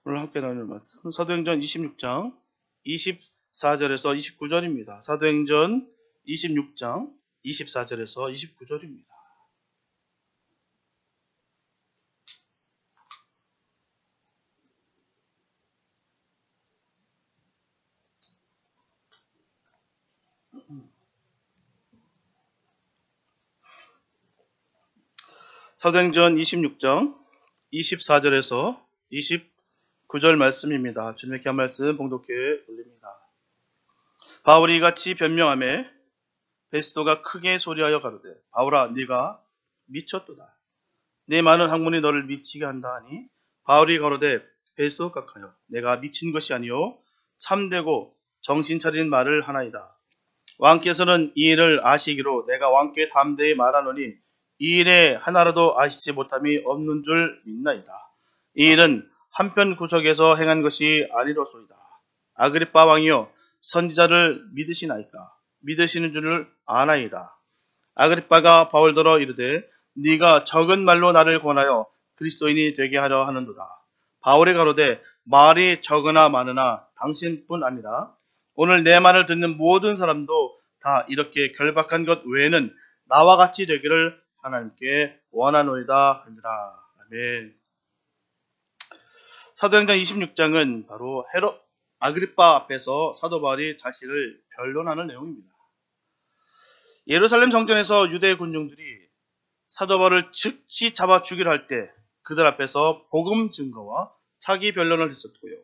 오늘 함께 나눌 말씀 사도행전 26장 24절에서 29절입니다. 사도행전 26장 24절에서 29절입니다. 사도행전 26장 24절에서 29절 말씀입니다. 주님의 귀한 말씀 봉독해 올립니다. 바울이 이같이 변명하매 베스도가 크게 소리하여 가로되 바울아 네가 미쳤도다. 네 많은 학문이 너를 미치게 한다 하니 바울이 가로되 베스도 각하여 내가 미친 것이 아니요 참되고 정신 차린 말을 하나이다. 왕께서는 이 일을 아시기로 내가 왕께 담대히 말하노니 이 일에 하나라도 아시지 못함이 없는 줄 믿나이다. 이 일은 한편 구석에서 행한 것이 아니로소이다. 아그리빠 왕이여 선지자를 믿으시나이까? 믿으시는 줄을 아나이다. 아그리빠가 바울더러 이르되 네가 적은 말로 나를 권하여 그리스도인이 되게 하려 하는도다. 바울이 가로되 말이 적으나 많으나 당신뿐 아니라 오늘 내 말을 듣는 모든 사람도 다 이렇게 결박한 것 외에는 나와 같이 되기를 하나님께 원하노이다 하니라. 아멘. 사도행전 26장은 바로 헤롯 아그리빠 앞에서 사도 바울이 자신을 변론하는 내용입니다. 예루살렘 성전에서 유대 군중들이 사도 바울을 즉시 잡아 죽이려 할 때 그들 앞에서 복음 증거와 자기 변론을 했었고요.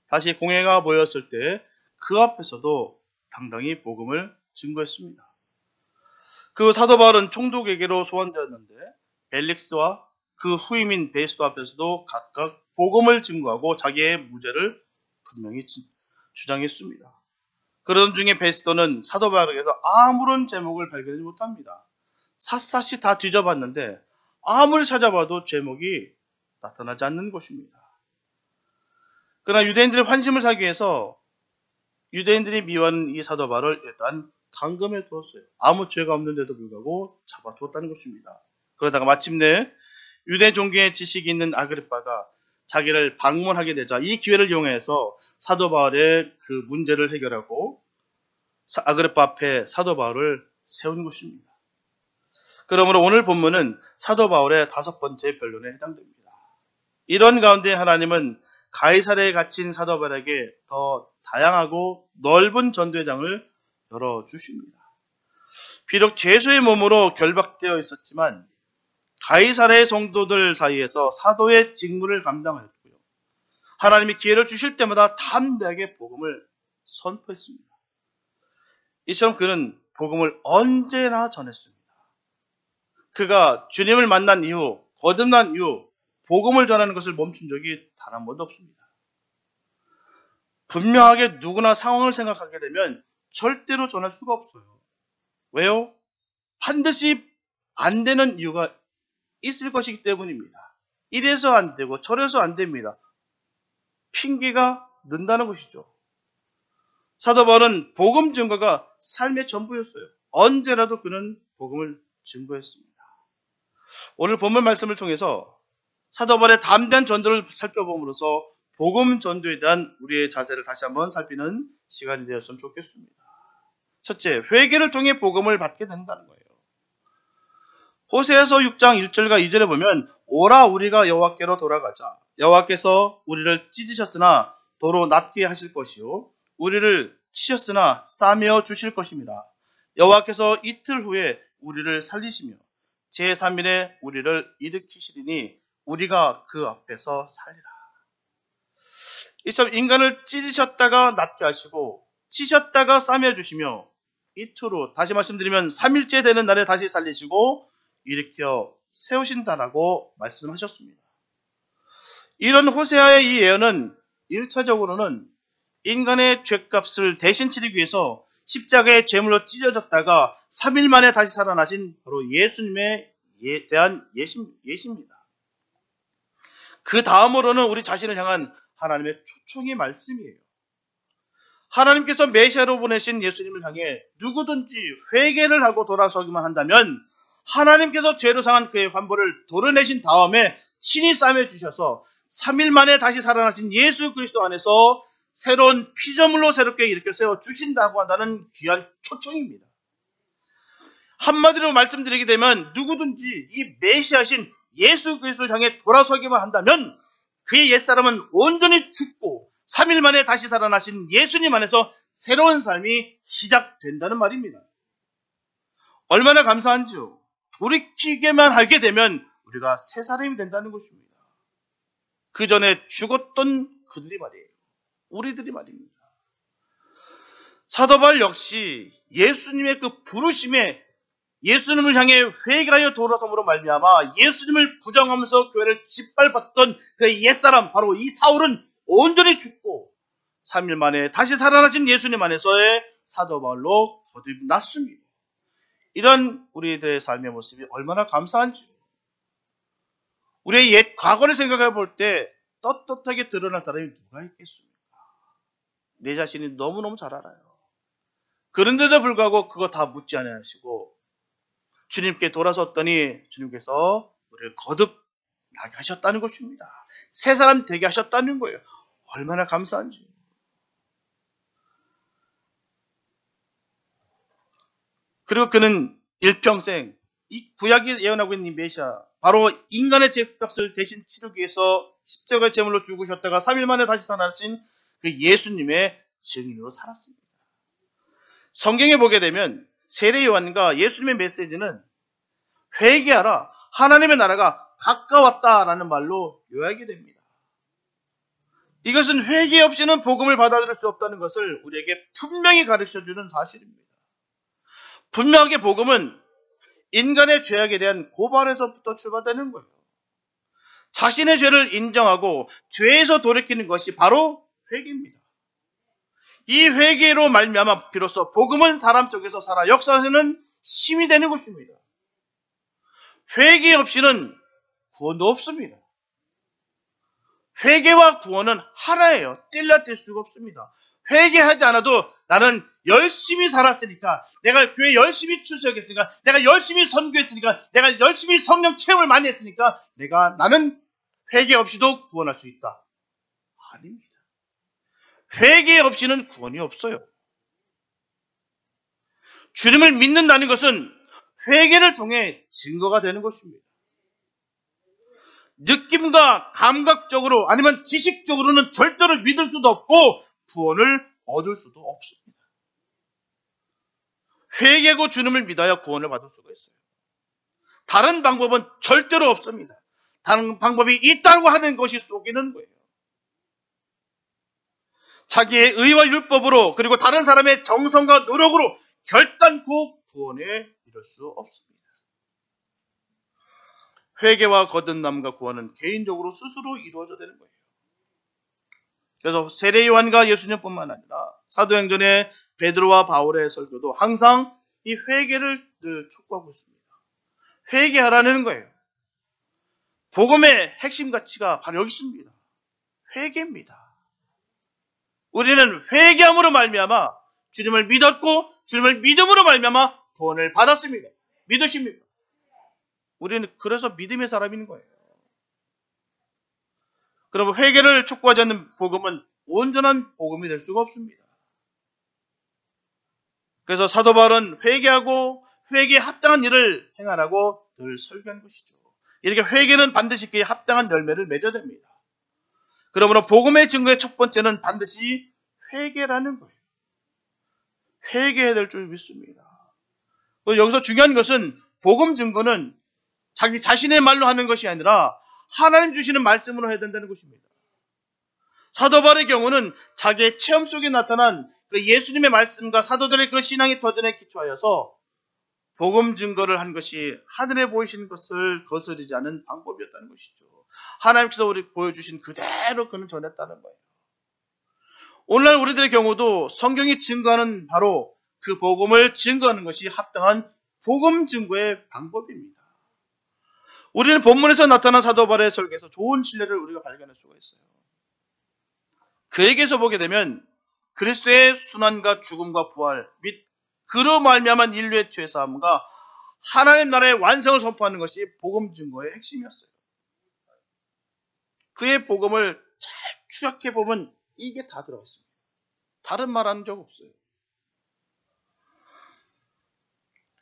다시 공회가 모였을 때 그 앞에서도 당당히 복음을 증거했습니다. 그 사도 바울은 총독에게로 소환되었는데 벨릭스와 그 후임인 베스도 앞에서도 각각 복음을 증거하고 자기의 무죄를 분명히 주장했습니다. 그러던 중에 베스도는 사도 바울에게서 아무런 제목을 발견하지 못합니다. 샅샅이 다 뒤져봤는데 아무리 찾아봐도 제목이 나타나지 않는 것입니다. 그러나 유대인들의 환심을 사기 위해서 유대인들이 미워하는 이 사도 바울을 일단 감금해 두었어요. 아무 죄가 없는데도 불구하고 잡아두었다는 것입니다. 그러다가 마침내 유대 종교의 지식이 있는 아그리빠가 자기를 방문하게 되자 이 기회를 이용해서 사도 바울의 그 문제를 해결하고 아그리빠 앞에 사도 바울을 세운 것입니다. 그러므로 오늘 본문은 사도 바울의 5번째 변론에 해당됩니다. 이런 가운데 하나님은 가이사랴에 갇힌 사도 바울에게 더 다양하고 넓은 전도의 장을 열어주십니다. 비록 죄수의 몸으로 결박되어 있었지만 가이사랴의 성도들 사이에서 사도의 직무를 감당하였고요. 하나님이 기회를 주실 때마다 담대하게 복음을 선포했습니다. 이처럼 그는 복음을 언제나 전했습니다. 그가 주님을 만난 이후, 거듭난 이후 복음을 전하는 것을 멈춘 적이 단 한 번도 없습니다. 분명하게 누구나 상황을 생각하게 되면 절대로 전할 수가 없어요. 왜요? 반드시 안 되는 이유가 있을 것이기 때문입니다. 이래서 안 되고 저래서 안 됩니다. 핑계가 는다는 것이죠. 사도 바울은 복음 증거가 삶의 전부였어요. 언제라도 그는 복음을 증거했습니다. 오늘 본문 말씀을 통해서 사도 바울의 담대한 전도를 살펴봄으로써 복음 전도에 대한 우리의 자세를 다시 한번 살피는 시간이 되었으면 좋겠습니다. 첫째, 회개를 통해 복음을 받게 된다는 거예요. 호세아서 6장 1절과 2절에 보면 오라 우리가 여호와께로 돌아가자. 여호와께서 우리를 찢으셨으나 도로 낫게 하실 것이요 우리를 치셨으나 싸매어 주실 것입니다. 여호와께서 이틀 후에 우리를 살리시며 제3일에 우리를 일으키시리니 우리가 그 앞에서 살리라. 이처럼 인간을 찢으셨다가 낫게 하시고 치셨다가 싸매어 주시며 이틀 후 다시 말씀드리면 3일째 되는 날에 다시 살리시고 일으켜 세우신다라고 말씀하셨습니다. 이런 호세아의 이 예언은 1차적으로는 인간의 죄값을 대신 치르기 위해서 십자가의 제물로 찢어졌다가 3일 만에 다시 살아나신 바로 예수님에 대한 예시입니다. 그 다음으로는 우리 자신을 향한 하나님의 초청의 말씀이에요. 하나님께서 메시아로 보내신 예수님을 향해 누구든지 회개를 하고 돌아서기만 한다면 하나님께서 죄로 상한 그의 환부를 도려내신 다음에 친히 싸매 주셔서 3일 만에 다시 살아나신 예수 그리스도 안에서 새로운 피조물로 새롭게 일으켜 세워주신다고 한다는 귀한 초청입니다. 한마디로 말씀드리게 되면 누구든지 이 메시아신 예수 그리스도를 향해 돌아서기만 한다면 그의 옛사람은 온전히 죽고 3일 만에 다시 살아나신 예수님 안에서 새로운 삶이 시작된다는 말입니다. 얼마나 감사한지요. 돌이키게만 하게 되면 우리가 새 사람이 된다는 것입니다. 그 전에 죽었던 그들이 말이에요. 우리들이 말입니다. 사도 바울 역시 예수님의 그 부르심에 예수님을 향해 회개하여 돌아섬으로 말미암아 예수님을 부정하면서 교회를 짓밟았던 그 옛사람 바로 이 사울은 온전히 죽고 3일 만에 다시 살아나신 예수님 안에서의 사도 바울로 거듭났습니다. 이런 우리들의 삶의 모습이 얼마나 감사한지, 우리의 옛 과거를 생각해 볼 때 떳떳하게 드러날 사람이 누가 있겠습니까? 내 자신이 너무너무 잘 알아요. 그런데도 불구하고 그거 다 묻지 않으시고 주님께 돌아섰더니 주님께서 우리를 거듭나게 하셨다는 것입니다. 새 사람 되게 하셨다는 거예요. 얼마나 감사한지. 그리고 그는 일평생 이 구약이 예언하고 있는 이 메시아, 바로 인간의 죄값을 대신 치르기 위해서 십자가의 제물로 죽으셨다가 3일 만에 다시 살아나신 그 예수님의 증인으로 살았습니다. 성경에 보게 되면 세례 요한과 예수님의 메시지는 회개하라, 하나님의 나라가 가까웠다라는 말로 요약이 됩니다. 이것은 회개 없이는 복음을 받아들일 수 없다는 것을 우리에게 분명히 가르쳐주는 사실입니다. 분명하게 복음은 인간의 죄악에 대한 고발에서부터 출발되는 거예요. 자신의 죄를 인정하고 죄에서 돌이키는 것이 바로 회개입니다. 이 회개로 말미암아 비로소 복음은 사람 속에서 살아 역사하는 힘이 되는 것입니다. 회개 없이는 구원도 없습니다. 회개와 구원은 하나예요. 뗄 수가 없습니다. 회개하지 않아도 나는 열심히 살았으니까, 내가 교회 열심히 출석했으니까, 내가 열심히 선교했으니까, 내가 열심히 성령 체험을 많이 했으니까 나는 회개 없이도 구원할 수 있다. 아닙니다. 회개 없이는 구원이 없어요. 주님을 믿는다는 것은 회개를 통해 증거가 되는 것입니다. 느낌과 감각적으로 아니면 지식적으로는 절대로 믿을 수도 없고 구원을 얻을 수도 없습니다. 회개하고 주님을 믿어야 구원을 받을 수가 있어요. 다른 방법은 절대로 없습니다. 다른 방법이 있다고 하는 것이 속이는 거예요. 자기의 의와 율법으로 그리고 다른 사람의 정성과 노력으로 결단코 구원에 이를 수 없습니다. 회개와 거듭남과 구원은 개인적으로 스스로 이루어져야 되는 거예요. 그래서 세례 요한과 예수님뿐만 아니라 사도행전의 베드로와 바울의 설교도 항상 이 회개를 늘 촉구하고 있습니다. 회개하라는 거예요. 복음의 핵심 가치가 바로 여기 있습니다. 회개입니다. 우리는 회개함으로 말미암아 주님을 믿었고 주님을 믿음으로 말미암아 구원을 받았습니다. 믿으십니까? 우리는 그래서 믿음의 사람인 거예요. 그러면 회개를 촉구하지 않는 복음은 온전한 복음이 될 수가 없습니다. 그래서 사도 바울은 회개하고 회개에 합당한 일을 행하라고 늘 설교한 것이죠. 이렇게 회개는 반드시 그에 합당한 열매를 맺어야 됩니다. 그러므로 복음의 증거의 첫 번째는 반드시 회개라는 거예요. 회개해야 될 줄 믿습니다. 여기서 중요한 것은 복음 증거는 자기 자신의 말로 하는 것이 아니라 하나님 주시는 말씀으로 해야 된다는 것입니다. 사도 바울의 경우는 자기의 체험 속에 나타난 그 예수님의 말씀과 사도들의 그 신앙의 터전에 기초하여서 복음 증거를 한 것이 하늘에 보이시는 것을 거스르지 않은 방법이었다는 것이죠. 하나님께서 우리 보여주신 그대로 그는 전했다는 거예요. 오늘날 우리들의 경우도 성경이 증거하는 바로 그 복음을 증거하는 것이 합당한 복음 증거의 방법입니다. 우리는 본문에서 나타난 사도 바울의 설교에서 좋은 진리를 우리가 발견할 수가 있어요. 그에게서 보게 되면 그리스도의 순환과 죽음과 부활 및 그로 말미암은 인류의 죄사함과 하나님 나라의 완성을 선포하는 것이 복음 증거의 핵심이었어요. 그의 복음을 잘 추적해 보면 이게 다 들어가 있습니다. 다른 말 하는 적 없어요.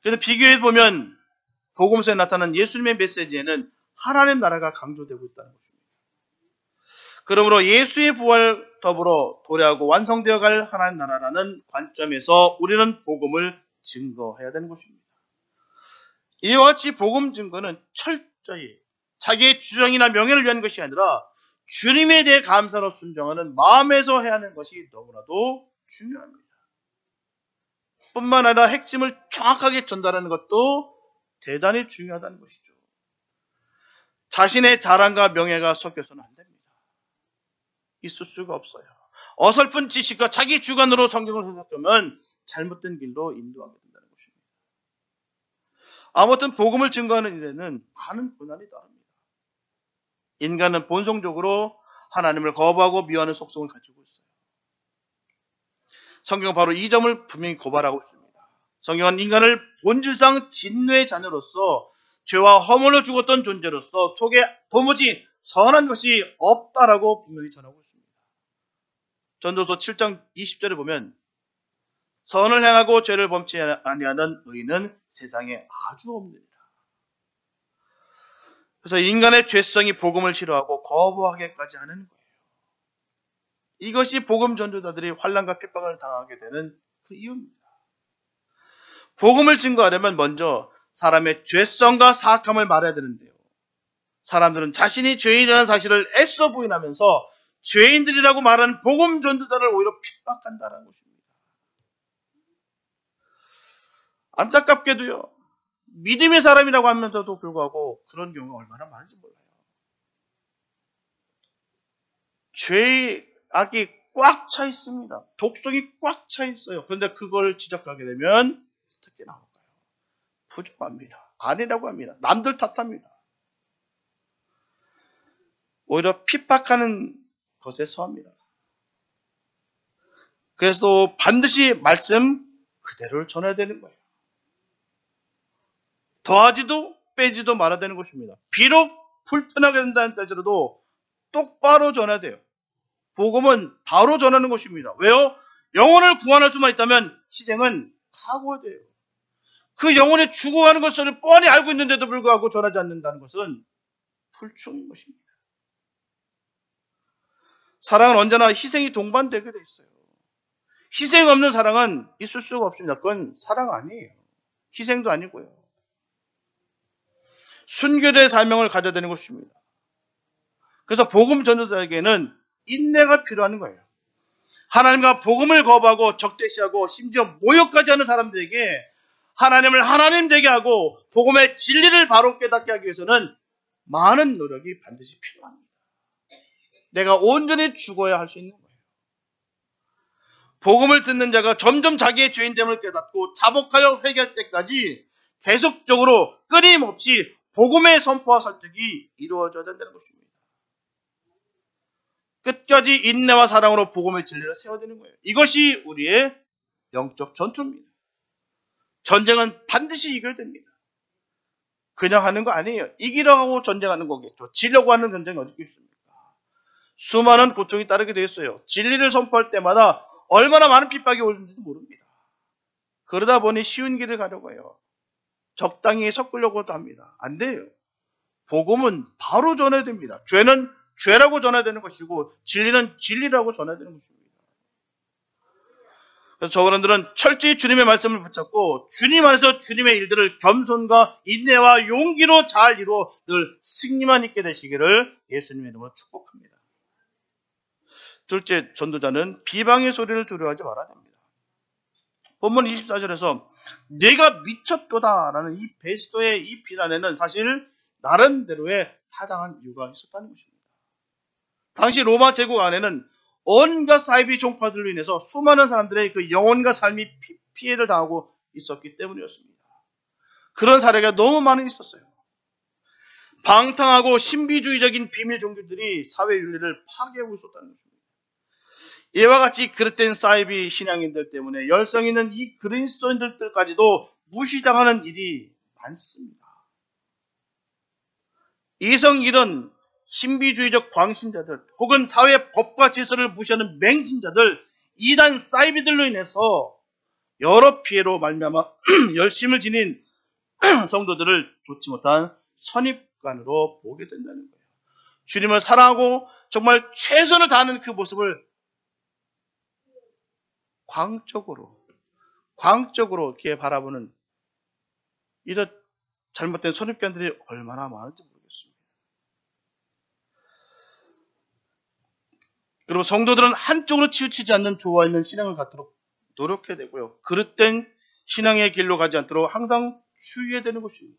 그래서 비교해 보면 복음서에 나타난 예수님의 메시지에는 하나님 나라가 강조되고 있다는 것입니다. 그러므로 예수의 부활 더불어 도래하고 완성되어 갈 하나님 나라라는 관점에서 우리는 복음을 증거해야 되는 것입니다. 이와 같이 복음 증거는 철저히 자기의 주장이나 명예를 위한 것이 아니라 주님에 대해 감사로 순종하는 마음에서 해야 하는 것이 너무나도 중요합니다. 뿐만 아니라 핵심을 정확하게 전달하는 것도 대단히 중요하다는 것이죠. 자신의 자랑과 명예가 섞여서는 안 됩니다. 있을 수가 없어요. 어설픈 지식과 자기 주관으로 성경을 해석하면 잘못된 길로 인도하게 된다는 것입니다. 아무튼 복음을 증거하는 일에는 많은 고난이 따릅니다. 인간은 본성적으로 하나님을 거부하고 미워하는 속성을 가지고 있어요. 성경은 바로 이 점을 분명히 고발하고 있습니다. 성경은 인간을 본질상 진노의 자녀로서 죄와 허물로 죽었던 존재로서 속에 도무지 선한 것이 없다라고 분명히 전하고 있습니다. 전도서 7장 20절에 보면 선을 행하고 죄를 범치 아니하는 의인은 세상에 아주 없느니라. 그래서 인간의 죄성이 복음을 싫어하고 거부하게까지 하는 거예요. 이것이 복음 전도자들이 환난과 핍박을 당하게 되는 그 이유입니다. 복음을 증거하려면 먼저 사람의 죄성과 사악함을 말해야 되는데요. 사람들은 자신이 죄인이라는 사실을 애써 부인하면서 죄인들이라고 말하는 복음 전도자를 오히려 핍박한다는 것입니다. 안타깝게도요, 믿음의 사람이라고 하면서도 불구하고 그런 경우가 얼마나 많은지 몰라요. 죄의 악이 꽉 차 있습니다. 독성이 꽉 차 있어요. 그런데 그걸 지적하게 되면 어떻게 나올까요? 부족합니다. 아니라고 합니다. 남들 탓합니다. 오히려 핍박하는 것에 서합니다. 그래서 반드시 말씀 그대로를 전해야 되는 거예요. 더하지도 빼지도 말아야 되는 것입니다. 비록 불편하게 된다는 때라도 똑바로 전해야 돼요. 복음은 바로 전하는 것입니다. 왜요? 영혼을 구원할 수만 있다면 희생은 각오해야 돼요. 그 영혼이 죽어가는 것을 뻔히 알고 있는데도 불구하고 전하지 않는다는 것은 불충인 것입니다. 사랑은 언제나 희생이 동반되게 돼 있어요. 희생 없는 사랑은 있을 수가 없습니다. 그건 사랑 아니에요. 희생도 아니고요. 순교자의 사명을 가져야 되는 것입니다. 그래서 복음 전도자에게는 인내가 필요한 거예요. 하나님과 복음을 거부하고 적대시하고 심지어 모욕까지 하는 사람들에게 하나님을 하나님 되게 하고 복음의 진리를 바로 깨닫게 하기 위해서는 많은 노력이 반드시 필요합니다. 내가 온전히 죽어야 할 수 있는 거예요. 복음을 듣는 자가 점점 자기의 죄인됨을 깨닫고 자복하여 회개할 때까지 계속적으로 끊임없이 복음의 선포와 설득이 이루어져야 된다는 것입니다. 끝까지 인내와 사랑으로 복음의 진리를 세워야 되는 거예요. 이것이 우리의 영적 전투입니다. 전쟁은 반드시 이겨야 됩니다. 그냥 하는 거 아니에요. 이기려고 전쟁하는 거겠죠. 지려고 하는 전쟁이 어디 있습니까? 수많은 고통이 따르게 되었어요. 진리를 선포할 때마다 얼마나 많은 핍박이 오는지도 모릅니다. 그러다 보니 쉬운 길을 가려고 해요. 적당히 섞으려고도 합니다. 안 돼요. 복음은 바로 전해야 됩니다. 죄는 죄라고 전해야 되는 것이고 진리는 진리라고 전해야 되는 것입니다. 그래서 저분들은 철저히 주님의 말씀을 붙잡고 주님 안에서 주님의 일들을 겸손과 인내와 용기로 잘 이루어 늘 승리만 있게 되시기를 예수님의 이름으로 축복합니다. 둘째, 전도자는 비방의 소리를 두려워하지 말아야 됩니다. 본문 24절에서 내가 미쳤도다라는 이 베스도의 이 비난에는 사실 나름대로의 타당한 이유가 있었다는 것입니다. 당시 로마 제국 안에는 온갖 사이비 종파들로 인해서 수많은 사람들의 그 영혼과 삶이 피해를 당하고 있었기 때문이었습니다. 그런 사례가 너무 많이 있었어요. 방탕하고 신비주의적인 비밀 종교들이 사회 윤리를 파괴하고 있었다는 것입니다. 이와 같이 그릇된 사이비 신앙인들 때문에 열성 있는 이 그리스도인들까지도 무시당하는 일이 많습니다. 이성일은 신비주의적 광신자들 혹은 사회 법과 질서를 무시하는 맹신자들, 이단 사이비들로 인해서 여러 피해로 말미암아 열심을 지닌 성도들을 좋지 못한 선입관으로 보게 된다는 거예요. 주님을 사랑하고 정말 최선을 다하는 그 모습을 광적으로 이렇게 바라보는 이런 잘못된 선입견들이 얼마나 많은지 모르겠습니다. 그리고 성도들은 한쪽으로 치우치지 않는 조화 있는 신앙을 갖도록 노력해야 되고요. 그릇된 신앙의 길로 가지 않도록 항상 주의해야 되는 것입니다.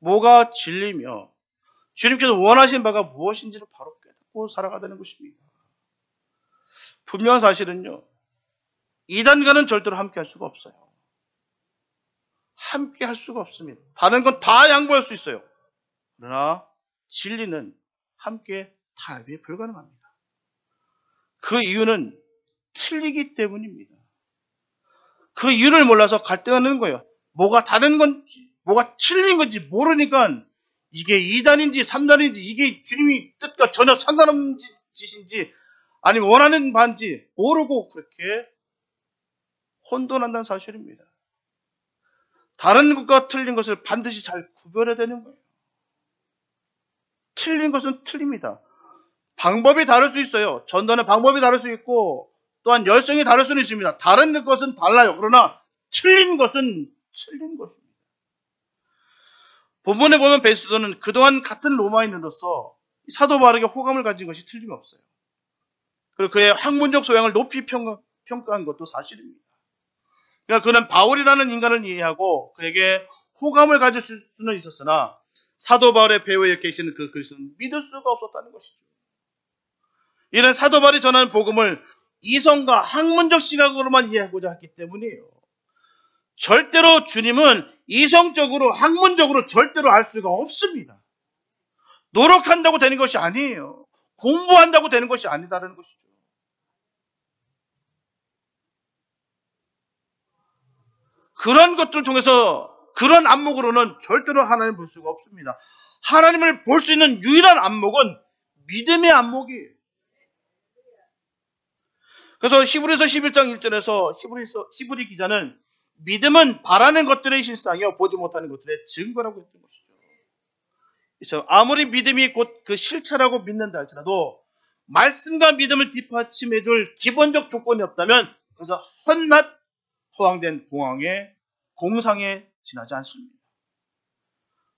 뭐가 진리며 주님께서 원하시는 바가 무엇인지를 바로 깨닫고 살아가야 되는 것입니다. 분명한 사실은요, 이단과는 절대로 함께 할 수가 없어요. 함께 할 수가 없습니다. 다른 건 다 양보할 수 있어요. 그러나 진리는 함께 타협이 불가능합니다. 그 이유는 틀리기 때문입니다. 그 이유를 몰라서 갈등하는 거예요. 뭐가 다른 건지, 뭐가 틀린 건지 모르니까 이게 2단인지 3단인지 이게 주님이 뜻과 전혀 상관없는 짓인지 아니면 원하는 바인지 모르고 그렇게 혼돈한다는 사실입니다. 다른 것과 틀린 것을 반드시 잘 구별해야 되는 거예요. 틀린 것은 틀립니다. 방법이 다를 수 있어요. 전도는 방법이 다를 수 있고 또한 열성이 다를 수는 있습니다. 다른 것은 달라요. 그러나 틀린 것은 틀린 것입니다. 본문에 보면 베스도는 그동안 같은 로마인으로서 사도 바울에게 호감을 가진 것이 틀림없어요. 그리고 그의 학문적 소양을 높이 평가한 것도 사실입니다. 그러니까 그는 바울이라는 인간을 이해하고 그에게 호감을 가질 수는 있었으나 사도 바울의 배후에 계시는 그 그리스도는 믿을 수가 없었다는 것이죠. 이는 사도 바울이 전하는 복음을 이성과 학문적 시각으로만 이해하고자 했기 때문이에요. 절대로 주님은 이성적으로 학문적으로 절대로 알 수가 없습니다. 노력한다고 되는 것이 아니에요. 공부한다고 되는 것이 아니다라는 것이죠. 그런 것들을 통해서 그런 안목으로는 절대로 하나님을 볼 수가 없습니다. 하나님을 볼 수 있는 유일한 안목은 믿음의 안목이에요. 그래서 히브리서 11장 1절에서 히브리 기자는 믿음은 바라는 것들의 실상이요 보지 못하는 것들의 증거라고 했던 것이죠. 그래서 아무리 믿음이 곧 그 실체라고 믿는다 할지라도 말씀과 믿음을 뒷받침해줄 기본적 조건이 없다면 그래서 헛낱 허황된 공상에 지나지 않습니다.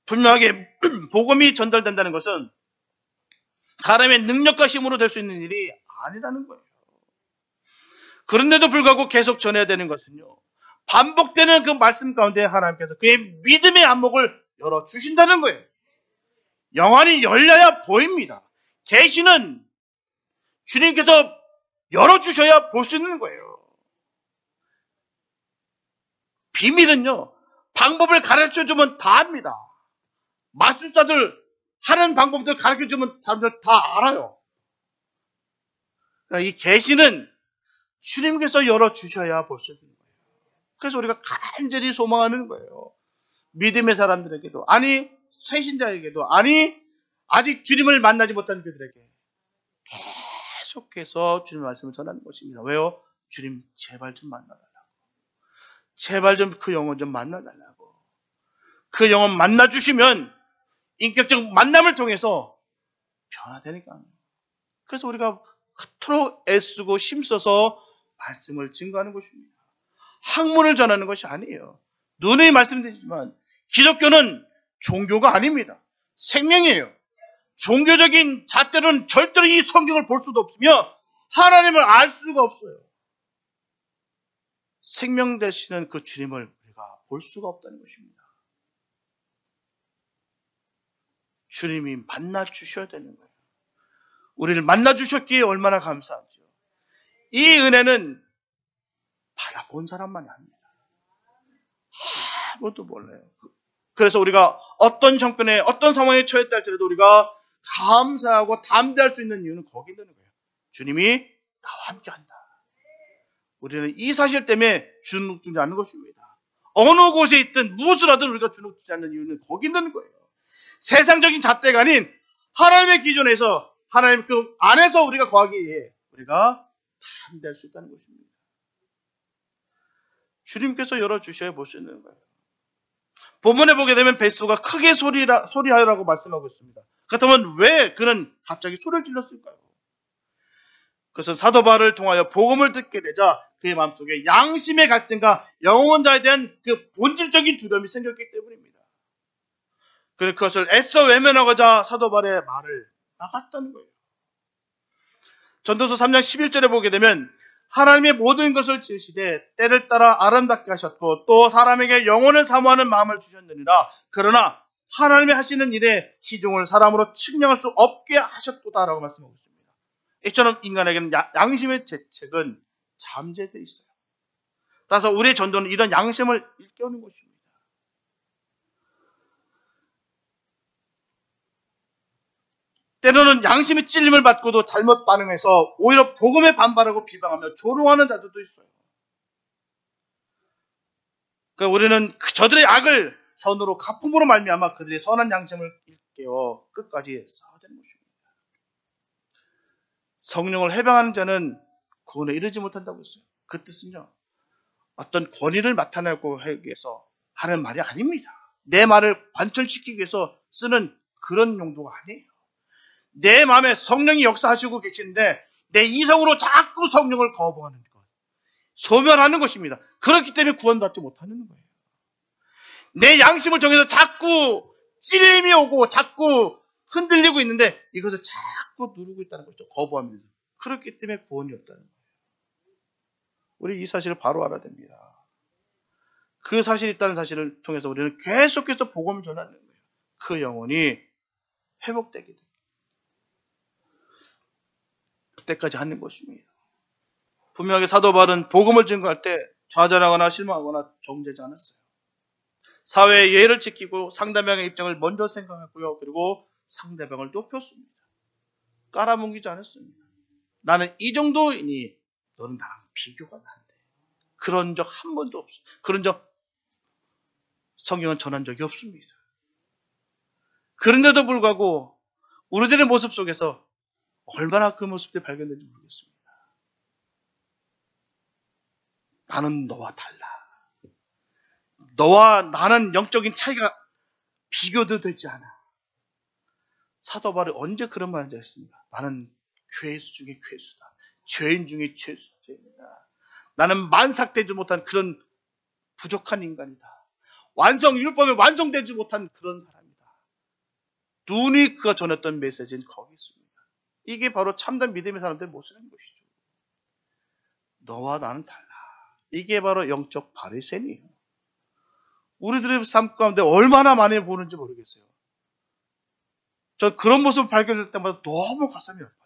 분명하게 복음이 전달된다는 것은 사람의 능력과 힘으로 될 수 있는 일이 아니라는 거예요. 그런데도 불구하고 계속 전해야 되는 것은요, 반복되는 그 말씀 가운데 하나님께서 그의 믿음의 안목을 열어주신다는 거예요. 영안이 열려야 보입니다. 계시는 주님께서 열어주셔야 볼 수 있는 거예요. 비밀은요, 방법을 가르쳐주면 다 합니다. 마술사들 하는 방법들 가르쳐주면 사람들 다 알아요. 그러니까 이 계시는 주님께서 열어주셔야 볼 수 있는 거예요. 그래서 우리가 간절히 소망하는 거예요. 믿음의 사람들에게도, 아니 새신자에게도, 아니 아직 주님을 만나지 못한 그들에게 계속해서 주님의 말씀을 전하는 것입니다. 왜요? 주님 제발 좀 만나달라고. 제발 좀 그 영혼 좀 만나달라고. 그 영혼 만나주시면 인격적 만남을 통해서 변화되니까. 그래서 우리가 그토록 애쓰고 힘써서 말씀을 증거하는 것입니다. 학문을 전하는 것이 아니에요. 누누이 말씀드리지만 기독교는 종교가 아닙니다. 생명이에요. 종교적인 잣대로는 절대로 이 성경을 볼 수도 없으며 하나님을 알 수가 없어요. 생명 되시는 그 주님을 우리가 볼 수가 없다는 것입니다. 주님이 만나주셔야 되는 거예요. 우리를 만나주셨기에 얼마나 감사하죠. 이 은혜는 받아본 사람만이 합니다. 아무도 몰라요. 그래서 우리가 어떤 형편에 어떤 상황에 처했다 할지라도 우리가 감사하고 담대할 수 있는 이유는 거기 있는 거예요. 주님이 나와 함께 한다. 우리는 이 사실 때문에 주눅들지 않는 것입니다. 어느 곳에 있든 무엇을 하든 우리가 주눅들지 않는 이유는 거기 있는 거예요. 세상적인 잣대가 아닌 하나님의 기준에서 하나님 그 안에서 우리가 거하기에 우리가 담대할 수 있다는 것입니다. 주님께서 열어주셔야 볼 수 있는 거예요. 본문에 보게 되면 벳소가 크게 소리하라고 말씀하고 있습니다. 그렇다면 왜 그는 갑자기 소리를 질렀을까요? 그래서 사도 바울을 통하여 복음을 듣게 되자 그의 마음속에 양심의 갈등과 영혼자에 대한 그 본질적인 두려움이 생겼기 때문입니다. 그는 그것을 애써 외면하고자 사도 바울의 말을 막았다는 거예요. 전도서 3장 11절에 보게 되면 하나님의 모든 것을 지으시되 때를 따라 아름답게 하셨고 또 사람에게 영혼을 사모하는 마음을 주셨느니라. 그러나 하나님이 하시는 일에 시종을 사람으로 측량할 수 없게 하셨도다라고 말씀하고 있습니다. 이처럼 인간에게는 양심의 죄책은 잠재되어 있어요. 따라서 우리의 전도는 이런 양심을 일깨우는 것입니다. 때로는 양심의 찔림을 받고도 잘못 반응해서 오히려 복음에 반발하고 비방하며 조롱하는 자들도 있어요. 그러니까 우리는 저들의 악을 선으로 가품으로 말미암아 그들의 선한 양심을 일깨워 끝까지 싸워야 되는 것입니다. 성령을 해방하는 자는 구원에 이르지 못한다고 했어요. 그 뜻은요, 어떤 권위를 나타내고 하기 위해서 하는 말이 아닙니다. 내 말을 관철시키기 위해서 쓰는 그런 용도가 아니에요. 내 마음에 성령이 역사하시고 계시는데 내 이성으로 자꾸 성령을 거부하는 것, 소멸하는 것입니다. 그렇기 때문에 구원받지 못하는 거예요. 내 양심을 통해서 자꾸 찔림이 오고 자꾸 흔들리고 있는데 이것을 자꾸 누르고 있다는 거죠. 거부하면서. 그렇기 때문에 구원이 없다는 거예요. 우리 이 사실을 바로 알아야 됩니다. 그 사실이 있다는 사실을 통해서 우리는 계속해서 복음을 전하는 거예요. 그 영혼이 회복되게 됩니다. 그때까지 하는 것입니다. 분명하게 사도 바울은 복음을 증거할 때 좌절하거나 실망하거나 정죄하지 않았어요. 사회의 예의를 지키고 상대방의 입장을 먼저 생각했고요. 그리고 상대방을 높였습니다. 깔아뭉개지 않았습니다. 나는 이 정도이니 너는 나랑 비교가 안 돼. 그런 적 한 번도 없어요. 그런 적 성경은 전한 적이 없습니다. 그런데도 불구하고 우리들의 모습 속에서 얼마나 그 모습들이 발견된지 모르겠습니다. 나는 너와 달라. 너와 나는 영적인 차이가 비교도 되지 않아. 사도 바울이 언제 그런 말을 했습니까? 나는 괴수 중에 괴수다. 죄인 중에 죄인이다. 나는 만삭되지 못한 그런 부족한 인간이다. 율법에 완성되지 못한 그런 사람이다. 눈이 그가 전했던 메시지는 거기 있습니다. 이게 바로 참된 믿음의 사람들의 모습인 것이죠. 너와 나는 달라. 이게 바로 영적 바리새인이에요. 우리들의 삶 가운데 얼마나 많이 보는지 모르겠어요. 저 그런 모습을 발견할 때마다 너무 가슴이 아파요.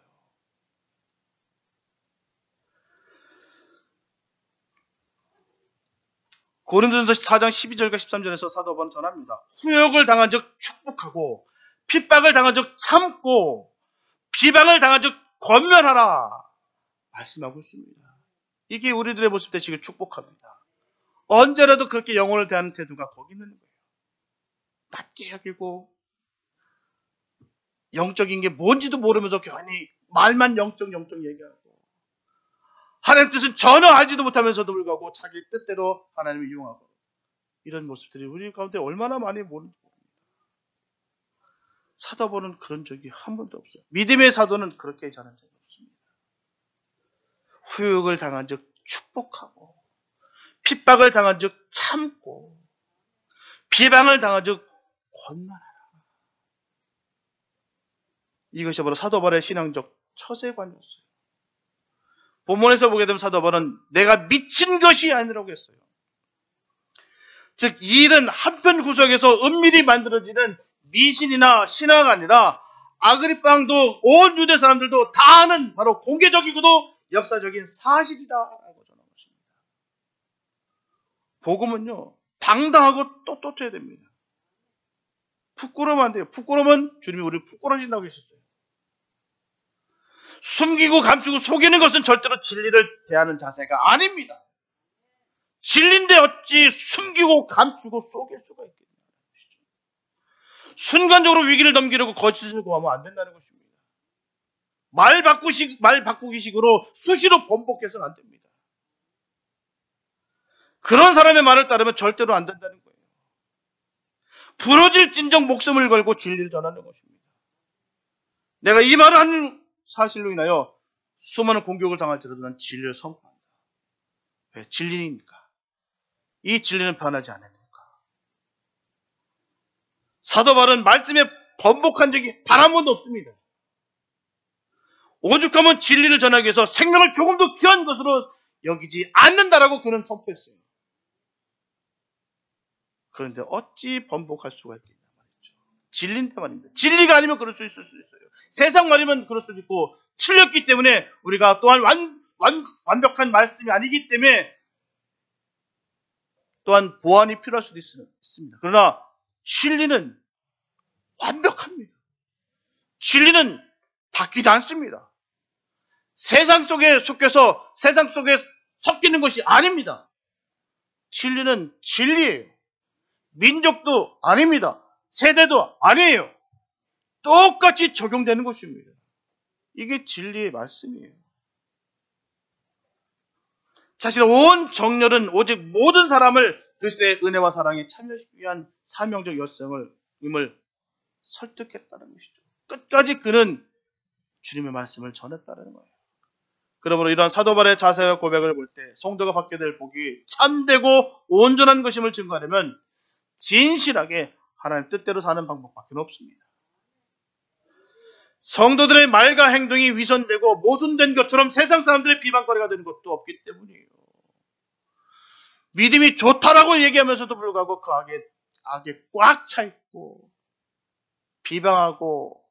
고린도전서 4장 12절과 13절에서 사도 바울은 전합니다. 후욕을 당한 적 축복하고 핍박을 당한 적 참고 비방을 당한 적 권면하라 말씀하고 있습니다. 이게 우리들의 모습 되시길 축복합니다. 언제라도 그렇게 영혼을 대하는 태도가 거기 있는 거예요. 낮게 여기고 영적인 게 뭔지도 모르면서 괜히 말만 영적 얘기하고 하나님 뜻은 전혀 알지도 못하면서도 불구하고 자기 뜻대로 하나님을 이용하고 이런 모습들이 우리 가운데 얼마나 많이 보는지 모릅니다. 사도 바울은 그런 적이 한 번도 없어요. 믿음의 사도는 그렇게 전한 적이 없습니다. 후욕을 당한 적 축복하고 핍박을 당한 적 참고 비방을 당한 적 권면하라. 이것이 바로 사도 바울의 신앙적 처세관이었어요. 본문에서 보게 되면 사도 바울은 내가 미친 것이 아니라고 했어요. 즉 이 일은 한편 구석에서 은밀히 만들어지는 미신이나 신화가 아니라 아그리파 왕도 온 유대 사람들도 다 아는 바로 공개적이고도 역사적인 사실이다라고 전하고 있습니다. 복음은요 당당하고 떳떳해야 됩니다. 부끄러우면 안 돼요. 부끄러우면 주님이 우리를 부끄러워하신다고 했었어요. 숨기고 감추고 속이는 것은 절대로 진리를 대하는 자세가 아닙니다. 진리인데 어찌 숨기고 감추고 속일 수가 있겠냐. 순간적으로 위기를 넘기려고 거짓을 구하면 안 된다는 것입니다. 말 바꾸기식으로 수시로 번복해서는 안 됩니다. 그런 사람의 말을 따르면 절대로 안 된다는 거예요. 부러질 진정 목숨을 걸고 진리를 전하는 것입니다. 내가 이 말을 한 사실로 인하여 수많은 공격을 당할지라도 난 진리를 선포한다. 왜? 진리니까. 이 진리는 변하지 않으니까. 사도 바울은 말씀에 번복한 적이 단 한 번도 없습니다. 오죽하면 진리를 전하기 위해서 생명을 조금 더 귀한 것으로 여기지 않는다라고 그는 선포했어요. 그런데 어찌 번복할 수가 있겠냐 말이죠. 진리인데 말입니다. 진리가 아니면 그럴 수 있을 수 있어요. 세상 말이면 그럴 수도 있고 틀렸기 때문에 우리가 또한 완벽한 말씀이 아니기 때문에 또한 보완이 필요할 수도 있습니다. 그러나 진리는 완벽합니다. 진리는 바뀌지 않습니다. 세상 속에 속해서 세상 속에 섞이는 것이 아닙니다. 진리는 진리예요. 민족도 아닙니다. 세대도 아니에요. 똑같이 적용되는 것입니다. 이게 진리의 말씀이에요. 사실 온 정렬은 오직 모든 사람을 그리스도의 은혜와 사랑에 참여하기 위한 사명적 열성임을 설득했다는 것이죠. 끝까지 그는 주님의 말씀을 전했다는 거예요. 그러므로 이러한 사도 바울의 자세와 고백을 볼 때 성도가 받게 될 복이 참되고 온전한 것임을 증거하려면 진실하게 하나님 뜻대로 사는 방법밖에 없습니다. 성도들의 말과 행동이 위선되고 모순된 것처럼 세상 사람들의 비방거리가 되는 것도 없기 때문이에요. 믿음이 좋다라고 얘기하면서도 불구하고 그 악에 꽉 차 있고 비방하고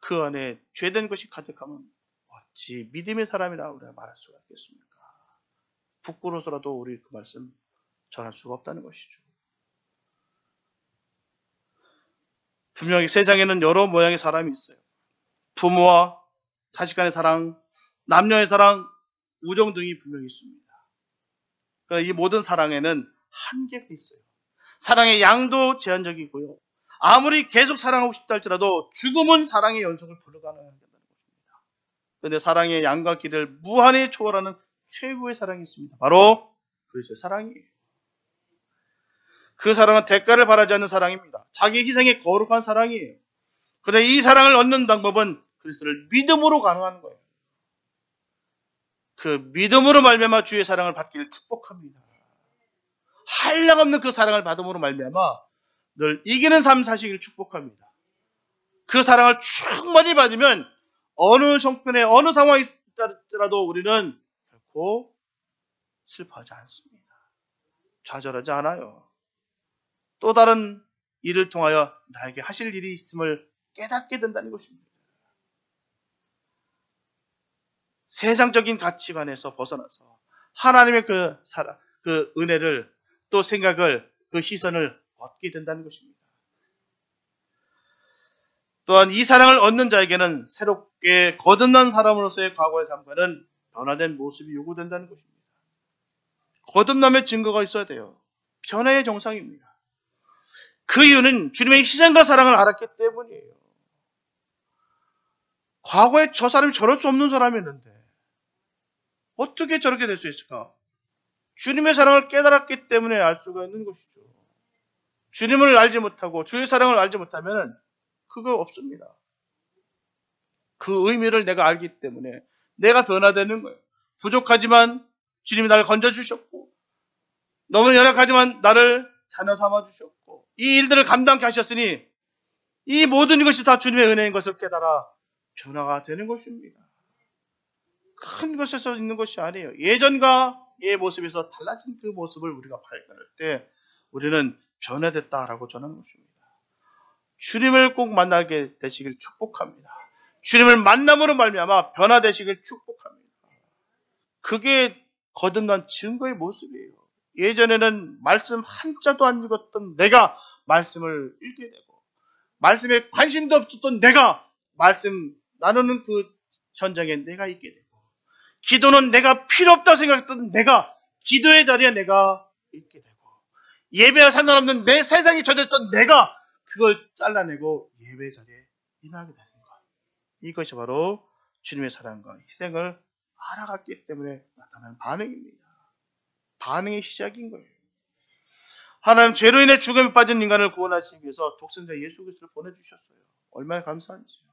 그 안에 죄된 것이 가득하면 어찌 믿음의 사람이라 우리가 말할 수가 있겠습니까? 부끄러워서라도 우리 그 말씀 전할 수가 없다는 것이죠. 분명히 세상에는 여러 모양의 사람이 있어요. 부모와 자식 간의 사랑, 남녀의 사랑, 우정 등이 분명히 있습니다. 그러나 이 모든 사랑에는 한계가 있어요. 사랑의 양도 제한적이고요. 아무리 계속 사랑하고 싶다 할지라도 죽음은 사랑의 연속을 불가능하게 된다는 것입니다. 그런데 사랑의 양과 길을 무한히 초월하는 최고의 사랑이 있습니다. 바로 그리스도의 사랑이에요. 그 사랑은 대가를 바라지 않는 사랑입니다. 자기 희생의 거룩한 사랑이에요. 그런데 이 사랑을 얻는 방법은 그리스도를 믿음으로 가능한 거예요. 그 믿음으로 말미암아 주의 사랑을 받기를 축복합니다. 한량없는 그 사랑을 받음으로 말미암아 늘 이기는 삶 사시기를 축복합니다. 그 사랑을 충분히 받으면 어느 형편에 어느 상황이 있더라도 우리는 결코 슬퍼하지 않습니다. 좌절하지 않아요. 또 다른 일을 통하여 나에게 하실 일이 있음을 깨닫게 된다는 것입니다. 세상적인 가치관에서 벗어나서 하나님의 그 은혜를 또 생각을 그 시선을 얻게 된다는 것입니다. 또한 이 사랑을 얻는 자에게는 새롭게 거듭난 사람으로서의 과거의 삶과는 변화된 모습이 요구된다는 것입니다. 거듭남의 증거가 있어야 돼요. 변화의 정상입니다. 그 이유는 주님의 희생과 사랑을 알았기 때문이에요. 과거에 저 사람이 저럴 수 없는 사람이었는데 어떻게 저렇게 될 수 있을까? 주님의 사랑을 깨달았기 때문에 알 수가 있는 것이죠. 주님을 알지 못하고 주의 사랑을 알지 못하면 그거 없습니다. 그 의미를 내가 알기 때문에 내가 변화되는 거예요. 부족하지만 주님이 나를 건져주셨고 너무 연약하지만 나를 자녀 삼아주셨고 이 일들을 감당케 하셨으니 이 모든 것이 다 주님의 은혜인 것을 깨달아 변화가 되는 것입니다. 큰 것에서 있는 것이 아니에요. 예전과의 모습에서 달라진 그 모습을 우리가 발견할 때 우리는 변화됐다라고 전하는 것입니다. 주님을 꼭 만나게 되시길 축복합니다. 주님을 만남으로 말미암아 변화되시길 축복합니다. 그게 거듭난 증거의 모습이에요. 예전에는 말씀 한자도 안 읽었던 내가 말씀을 읽게 되고 말씀에 관심도 없었던 내가 말씀 나누는 그 현장에 내가 있게 되고 기도는 내가 필요 없다고 생각했던 내가 기도의 자리에 내가 있게 되고 예배와 상관없는 내 세상이 젖었던 내가 그걸 잘라내고 예배 자리에 임하게 되는 것. 이것이 바로 주님의 사랑과 희생을 알아갔기 때문에 나타나는 반응입니다. 반응의 시작인 거예요. 하나님 죄로 인해 죽음에 빠진 인간을 구원하시기 위해서 독생자 예수 그리스도를 보내주셨어요. 얼마나 감사한지요.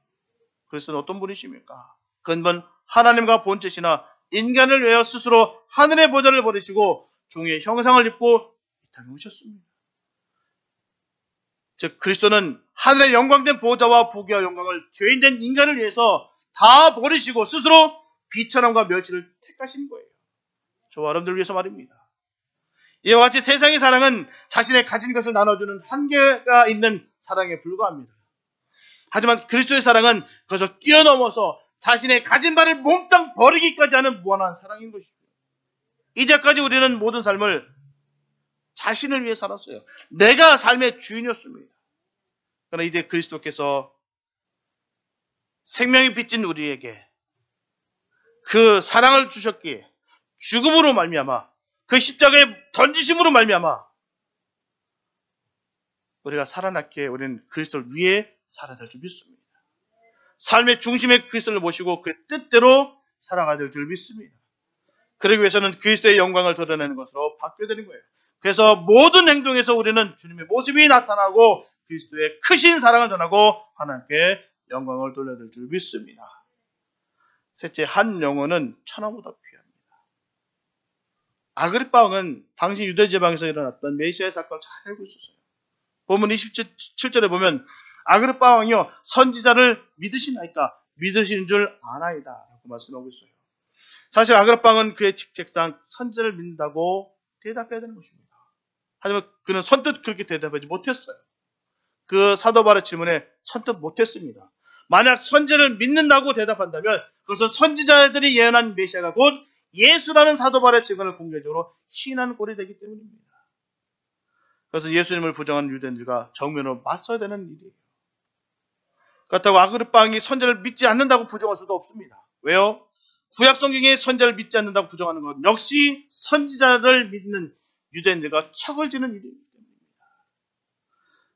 그리스도는 어떤 분이십니까? 근본 하나님과 본체시나 인간을 위하여 스스로 하늘의 보좌를 버리시고 종의 형상을 입고 이 땅에 오셨습니다. 즉 그리스도는 하늘의 영광된 보좌와 부귀와 영광을 죄인된 인간을 위해서 다 버리시고 스스로 비천함과 멸시를 택하신 거예요. 저와 여러분들 위해서 말입니다. 이와 같이 세상의 사랑은 자신의 가진 것을 나눠주는 한계가 있는 사랑에 불과합니다. 하지만 그리스도의 사랑은 그것을 뛰어넘어서 자신의 가진 바를 몽땅 버리기까지 하는 무한한 사랑인 것이죠. 이제까지 우리는 모든 삶을 자신을 위해 살았어요. 내가 삶의 주인이었습니다. 그러나 이제 그리스도께서 생명이 빚진 우리에게 그 사랑을 주셨기에 죽음으로 말미암아 그 십자가에 던지심으로 말미암아 우리가 살아났기에 우리는 그리스도를 위해 살아야 될 줄 믿습니다. 삶의 중심에 그리스도를 모시고 그 뜻대로 살아가야 될 줄 믿습니다. 그러기 위해서는 그리스도의 영광을 드러내는 것으로 바뀌어야 되는 거예요. 그래서 모든 행동에서 우리는 주님의 모습이 나타나고 그리스도의 크신 사랑을 전하고 하나님께 영광을 돌려야 될 줄 믿습니다. 셋째, 한 영혼은 천하보다 귀합니다. 아그리빠 왕은 당시 유대 지방에서 일어났던 메시아의 사건을 잘 알고 있었어요. 본문 27절에 보면 아그리빠 왕이요 선지자를 믿으시나이까? 믿으시는 줄 아나이다 라고 말씀하고 있어요. 사실 아그리빠 왕은 그의 직책상 선지자를 믿는다고 대답해야 되는 것입니다. 하지만 그는 선뜻 그렇게 대답하지 못했어요. 그 사도 바울의 질문에 선뜻 못했습니다. 만약 선지자를 믿는다고 대답한다면 그것은 선지자들이 예언한 메시아가 곧 예수라는 사도 바울의 증언을 공개적으로 시인하는 꼴이 되기 때문입니다. 그래서 예수님을 부정하는 유대인들과 정면으로 맞서야 되는 일이에요. 그렇다고 아그리빠 왕이 선지자를 믿지 않는다고 부정할 수도 없습니다. 왜요? 구약 성경에 선지자를 믿지 않는다고 부정하는 것 역시 선지자를 믿는 유대인들과 척을 지는 일이기 때문입니다.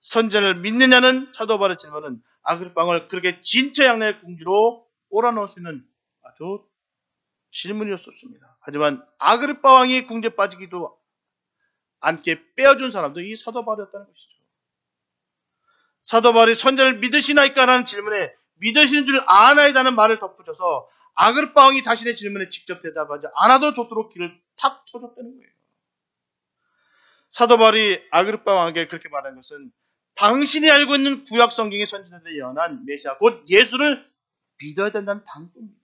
선지자를 믿느냐는 사도 바울의 질문은 아그리빠 왕을 그렇게 진퇴양난의 궁지로 몰아넣을 수 있는 아주 질문이었습니다. 하지만 아그리빠 왕이 궁지에 빠지기도 않게 빼어준 사람도 이 사도 바울이었다는 것이죠. 사도 바울이 선지자를 믿으시나이까? 라는 질문에 믿으시는 줄 아나이다는 말을 덧붙여서 아그리빠 왕이 자신의 질문에 직접 대답하지 않아도 좋도록 길을 탁 터줬다는 거예요. 사도 바울이 아그리빠 왕에게 그렇게 말한 것은 당신이 알고 있는 구약 성경의 선지자들이 예언한 메시아 곧 예수를 믿어야 된다는 당부입니다.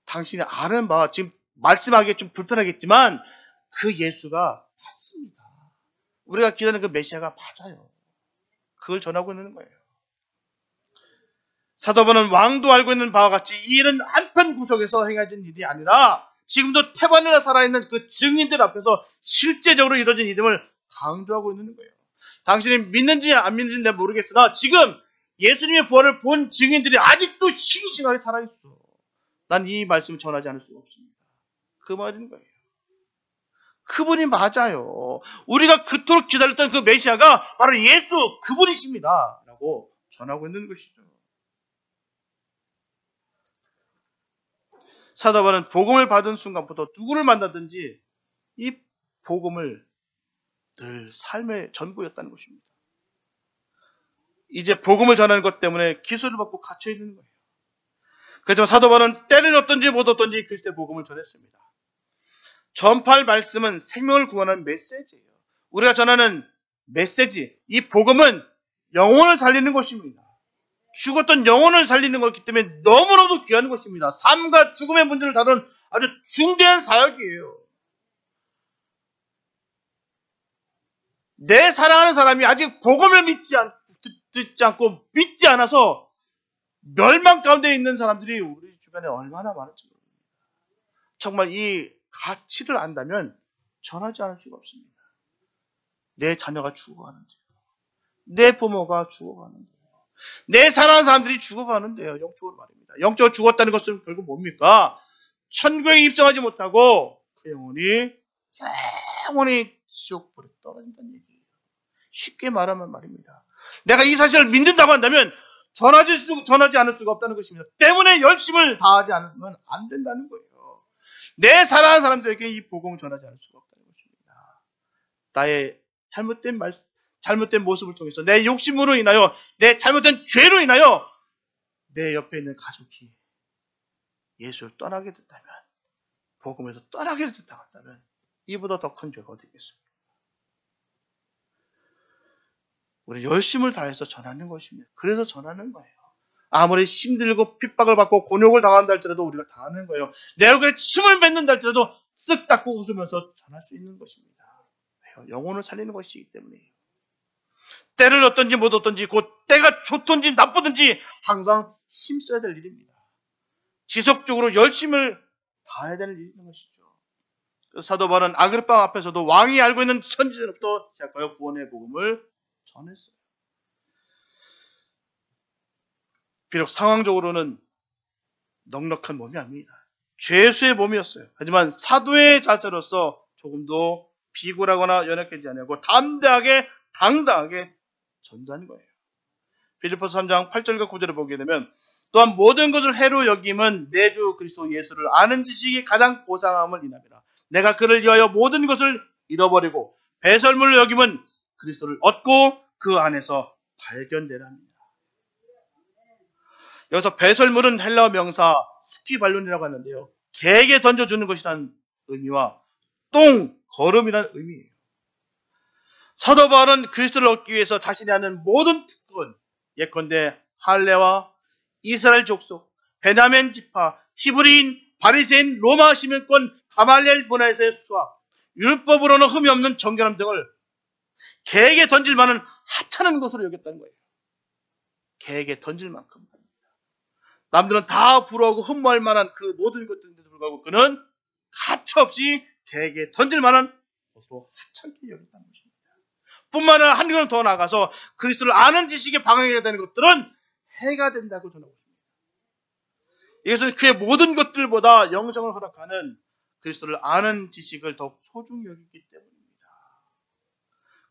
당신이 아는 바와 지금 말씀하기 좀 불편하겠지만 그 예수가 맞습니다. 우리가 기다리는 그 메시아가 맞아요. 그걸 전하고 있는 거예요. 사도 바울은 왕도 알고 있는 바와 같이 이 일은 한편 구석에서 행해진 일이 아니라 지금도 태반이나 살아있는 그 증인들 앞에서 실제적으로 이루어진 일임을 강조하고 있는 거예요. 당신이 믿는지 안 믿는지 내가 모르겠으나 지금 예수님의 부활을 본 증인들이 아직도 싱싱하게 살아있어. 난 이 말씀을 전하지 않을 수가 없습니다. 그 말인 거예요. 그분이 맞아요. 우리가 그토록 기다렸던 그 메시아가 바로 예수 그분이십니다. 라고 전하고 있는 것이죠. 사도 바울은 복음을 받은 순간부터 누구를 만나든지 이 복음을 늘 삶의 전부였다는 것입니다. 이제 복음을 전하는 것 때문에 기술을 받고 갇혀 있는 거예요. 그렇지만 사도 바울은 때를 얻든지 못 얻든지 그리스도의 복음을 전했습니다. 전파할 말씀은 생명을 구원하는 메시지예요. 우리가 전하는 메시지, 이 복음은 영혼을 살리는 것입니다. 죽었던 영혼을 살리는 것이기 때문에 너무너무 귀한 것입니다. 삶과 죽음의 문제를 다룬 아주 중대한 사역이에요. 내 사랑하는 사람이 아직 복음을 듣지 않고 믿지 않아서 멸망 가운데 있는 사람들이 우리 주변에 얼마나 많은지 모릅니다. 정말 이 가치를 안다면 전하지 않을 수가 없습니다. 내 자녀가 죽어가는데요. 내 부모가 죽어가는데요. 내 사랑하는 사람들이 죽어가는데요. 영적으로 말입니다. 영적으로 죽었다는 것은 결국 뭡니까? 천국에 입성하지 못하고 그 영혼이 지옥불에 떨어진다는 얘기예요. 쉽게 말하면 말입니다. 내가 이 사실을 믿는다고 한다면 전하지 않을 수가 없다는 것입니다. 때문에 열심을 다하지 않으면 안 된다는 거예요. 내 사랑하는 사람들에게 이 복음을 전하지 않을 수가 없다는 것입니다. 나의 잘못된 모습을 통해서 내 욕심으로 인하여 내 잘못된 죄로 인하여 내 옆에 있는 가족이 예수를 떠나게 된다면, 복음에서 떠나게 된다고 한다면 이보다 더 큰 죄가 어디 있겠습니까? 우리 열심을 다해서 전하는 것입니다. 그래서 전하는 거예요. 아무리 힘들고 핍박을 받고 곤욕을 당한다 할지라도 우리가 다 하는 거예요. 내 얼굴에 침을 뱉는다 할지라도 쓱 닦고 웃으면서 전할 수 있는 것입니다. 왜요? 영혼을 살리는 것이기 때문이에요. 때를 얻든지 못 얻든지, 곧 때가 좋든지 나쁘든지 항상 힘써야 될 일입니다. 지속적으로 열심을 다해야 될 일인 것이죠. 사도 바울은 아그리파 앞에서도 왕이 알고 있는 선지자로부터 시작하여 구원의 복음을 전했어요. 비록 상황적으로는 넉넉한 몸이 아닙니다. 죄수의 몸이었어요. 하지만 사도의 자세로서 조금도 비굴하거나 연약하지 않고 담대하게 당당하게 전도한 거예요. 빌립보서 3장 8절과 9절을 보게 되면, 또한 모든 것을 해로 여김은 내 주 그리스도 예수를 아는 지식이 가장 고상함을 인함이라. 내가 그를 위하여 모든 것을 잃어버리고 배설물을 여김은 그리스도를 얻고 그 안에서 발견되라 합니다. 여기서 배설물은 헬라어 명사 스퀴발론이라고 하는데요, 개에게 던져주는 것이라는 의미와 걸음이라는 의미예요. 사도 바울은 그리스도를 얻기 위해서 자신이 하는 모든 특권, 예컨대 할례와 이스라엘 족속, 베냐민 지파, 히브리인, 바리새인, 로마 시민권, 가말리엘 문화에서의 수학, 율법으로는 흠이 없는 정결함 등을 개에게 던질 만한 하찮은 것으로 여겼다는 거예요. 개에게 던질 만큼. 남들은 다 부러워하고 흠모할 만한 그 모든 것들인데도 불구하고 그는 가차없이 개에게 던질 만한 것으로 하찮게 여겼다는 것입니다. 뿐만 아니라 한 걸음 더 나아가서 그리스도를 아는 지식에 방해가 되는 것들은 해가 된다고 전하고 있습니다. 이것은 그의 모든 것들보다 영생을 허락하는 그리스도를 아는 지식을 더욱 소중히 여기기 때문입니다.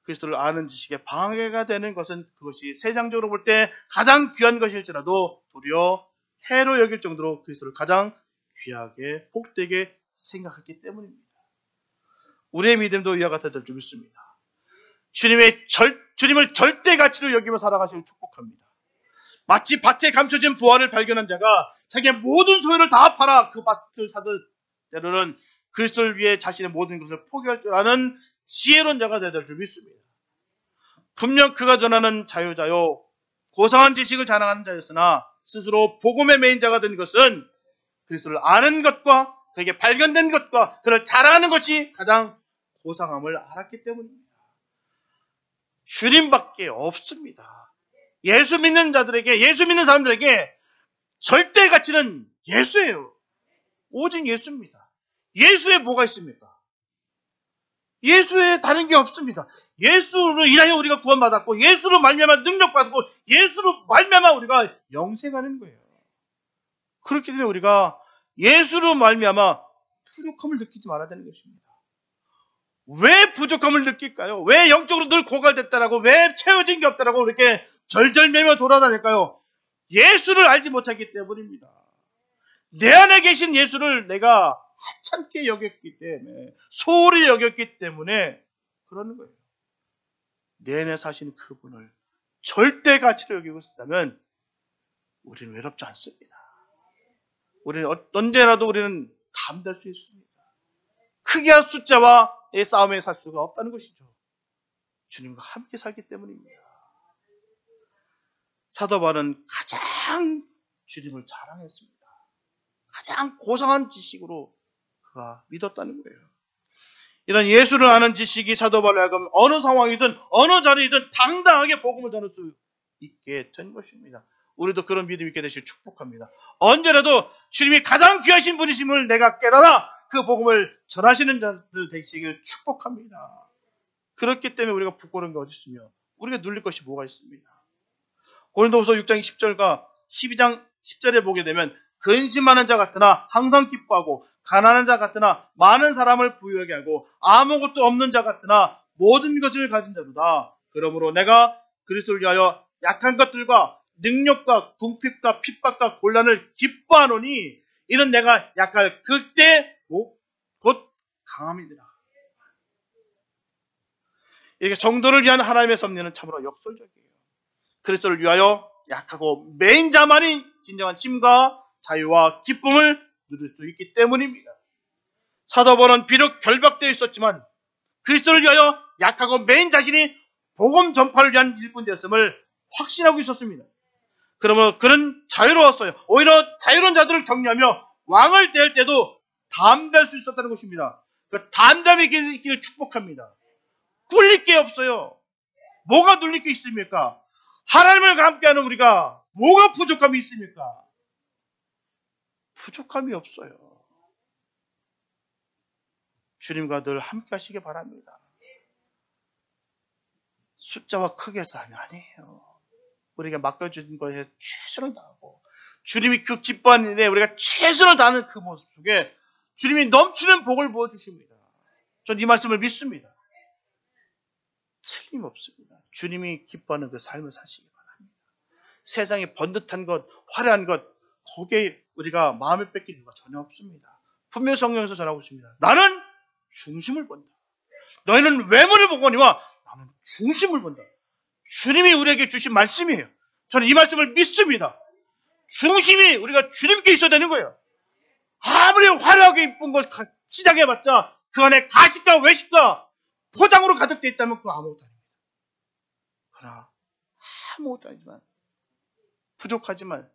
그리스도를 아는 지식에 방해가 되는 것은 그것이 세상적으로 볼 때 가장 귀한 것일지라도 도리어 해로 여길 정도로 그리스도를 가장 귀하게 복되게 생각했기 때문입니다. 우리의 믿음도 이와 같아질 줄 믿습니다. 주님을 절대 가치로 여기며 살아가시길 축복합니다. 마치 밭에 감춰진 부활을 발견한 자가 자기의 모든 소유를 다 팔아 그 밭을 사듯, 때로는 그리스도를 위해 자신의 모든 것을 포기할 줄 아는 지혜로운 자가 되어야 줄 믿습니다. 분명 그가 전하는 자유자요 고상한 지식을 자랑하는 자였으나 스스로 복음의 메인 자가 된 것은 그리스도를 아는 것과 그에게 발견된 것과 그를 자랑하는 것이 가장 고상함을 알았기 때문입니다. 주님밖에 없습니다. 예수 믿는 자들에게, 예수 믿는 사람들에게 절대 가치는 예수예요. 오직 예수입니다. 예수에 뭐가 있습니까? 예수에 다른 게 없습니다. 예수로 인하여 우리가 구원받았고, 예수로 말미암아 능력받고, 예수로 말미암아 우리가 영생하는 거예요. 그렇기 때문에 우리가 예수로 말미암아 부족함을 느끼지 말아야 되는 것입니다. 왜 부족함을 느낄까요? 왜 영적으로 늘 고갈됐다라고, 왜 채워진 게 없다라고 이렇게 절절매며 돌아다닐까요? 예수를 알지 못하기 때문입니다. 내 안에 계신 예수를 내가 하찮게 여겼기 때문에, 소홀히 여겼기 때문에 그러는 거예요. 내 안에 사시는 그분을 절대 가치로 여기고 있다면 우리는 외롭지 않습니다. 우리는 언제라도 우리는 감당할 수 있습니다. 크기와 숫자와의 싸움에 살 수가 없다는 것이죠. 주님과 함께 살기 때문입니다. 사도 바울은 가장 주님을 자랑했습니다. 가장 고상한 지식으로 그가 믿었다는 거예요. 이런 예수를 아는 지식이 사도 바울로 하여금 어느 상황이든 어느 자리이든 당당하게 복음을 전할 수 있게 된 것입니다. 우리도 그런 믿음 있게 되시길 축복합니다. 언제라도 주님이 가장 귀하신 분이심을 내가 깨달아 그 복음을 전하시는 자들 되시길 축복합니다. 그렇기 때문에 우리가 부끄러운 게 어디 있으며 우리가 눌릴 것이 뭐가 있습니다. 고린도후서 6장 10절과 12장 10절에 보게 되면 근심하는 자 같으나 항상 기뻐하고 가난한 자 같으나 많은 사람을 부유하게 하고 아무것도 없는 자 같으나 모든 것을 가진 자로다. 그러므로 내가 그리스도를 위하여 약한 것들과 능력과 궁핍과 핍박과 곤란을 기뻐하노니 이는 내가 약할 그때 곧 강함이니라. 이렇게 성도를 위한 하나님의 섭리는 참으로 역설적이에요. 그리스도를 위하여 약하고 매인 자만이 진정한 힘과 자유와 기쁨을 누릴 수 있기 때문입니다. 사도 바울은 비록 결박되어 있었지만 그리스도를 위하여 약하고 매인 자신이 복음 전파를 위한 일꾼 되었음을 확신하고 있었습니다. 그러므로 그는 자유로웠어요. 오히려 자유로운 자들을 격려하며 왕을 대할 때도 담대할 수 있었다는 것입니다. 그 담담이 있기를 축복합니다. 꿀릴 게 없어요. 뭐가 눌릴 게 있습니까? 하나님을 함께하는 우리가 뭐가 부족함이 있습니까? 부족함이 없어요. 주님과 늘 함께 하시기 바랍니다. 숫자와 크게서 아니에요. 우리가 맡겨준 것에 최선을 다하고 주님이 그 기뻐하는 일에 우리가 최선을 다하는 그 모습 속에 주님이 넘치는 복을 부어주십니다. 전 이 말씀을 믿습니다. 틀림없습니다. 주님이 기뻐하는 그 삶을 사시기 바랍니다. 세상에 번듯한 것, 화려한 것, 거기에 우리가 마음을 뺏길 이유가 전혀 없습니다. 분명히 성경에서 전하고 있습니다. 나는 중심을 본다. 너희는 외모를 보거니와 나는 중심을 본다. 주님이 우리에게 주신 말씀이에요. 저는 이 말씀을 믿습니다. 중심이 우리가 주님께 있어야 되는 거예요. 아무리 화려하게 이쁜 것 시작해봤자 그 안에 가식과 외식과 포장으로 가득되어 있다면 그거 아무것도 아닙니다. 그러나 아무것도 아니지만 부족하지만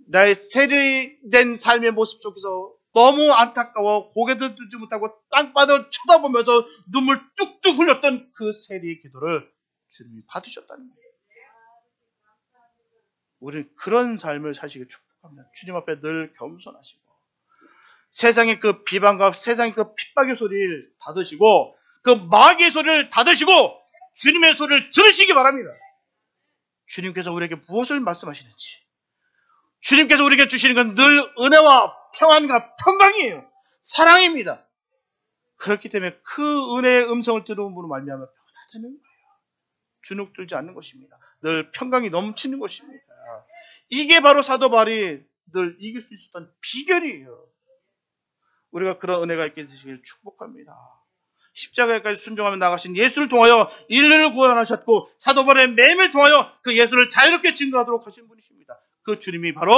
나의 세리된 삶의 모습 속에서 너무 안타까워 고개도 들지 못하고 땅바닥을 쳐다보면서 눈물 뚝뚝 흘렸던 그 세리의 기도를 주님이 받으셨다는 거예요. 우리는 그런 삶을 사시길 축복합니다. 주님 앞에 늘 겸손하시고 세상의 그 비방과 세상의 그 핍박의 소리를 닫으시고 그 마귀의 소리를 닫으시고 주님의 소리를 들으시기 바랍니다. 주님께서 우리에게 무엇을 말씀하시는지 주님께서 우리에게 주시는 건 늘 은혜와 평안과 평강이에요. 사랑입니다. 그렇기 때문에 그 은혜의 음성을 들어옴으로 말미암아 변화되는 거예요. 주눅들지 않는 것입니다. 늘 평강이 넘치는 것입니다. 이게 바로 사도 바울이 늘 이길 수 있었던 비결이에요. 우리가 그런 은혜가 있게 되시길 축복합니다. 십자가에까지 순종하며 나가신 예수를 통하여 인류를 구원하셨고 사도 바울의 매임을 통하여 그 예수를 자유롭게 증거하도록 하신 분이십니다. 그 주님이 바로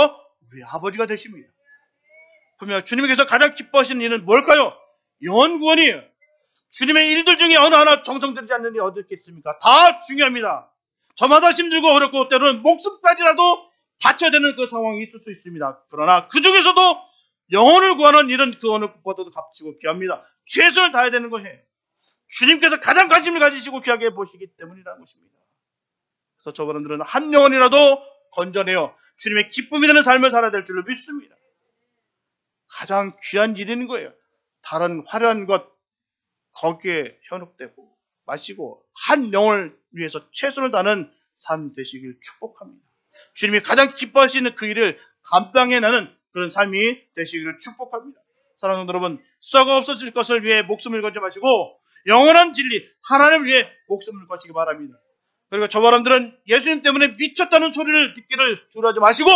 우리 아버지가 되십니다. 분명 주님께서 가장 기뻐하시는 일은 뭘까요? 영원 구원이에요. 주님의 일들 중에 어느 하나 정성들이지 않는 일이 어디 있겠습니까? 다 중요합니다. 저마다 힘들고 어렵고 때로는 목숨까지라도 바쳐야 되는 그 상황이 있을 수 있습니다. 그러나 그 중에서도 영혼을 구하는 일은 그 어느 것보다도 값지고 귀합니다. 최선을 다해야 되는 것이에요. 주님께서 가장 관심을 가지시고 귀하게 보시기 때문이라는 것입니다. 그래서 저분들은 한 영혼이라도 건져내어 주님의 기쁨이 되는 삶을 살아야 될 줄로 믿습니다. 가장 귀한 일인 거예요. 다른 화려한 것 거기에 현혹되고 마시고 한 영혼을 위해서 최선을 다하는 삶 되시길 축복합니다. 주님이 가장 기뻐하시는 그 일을 감당해내는 그런 삶이 되시기를 축복합니다. 사랑하는 여러분, 썩어 없어질 것을 위해 목숨을 걸지 마시고 영원한 진리 하나님을 위해 목숨을 거시기 바랍니다. 그리고 저 사람들은 예수님 때문에 미쳤다는 소리를 듣기를 두려워하지 마시고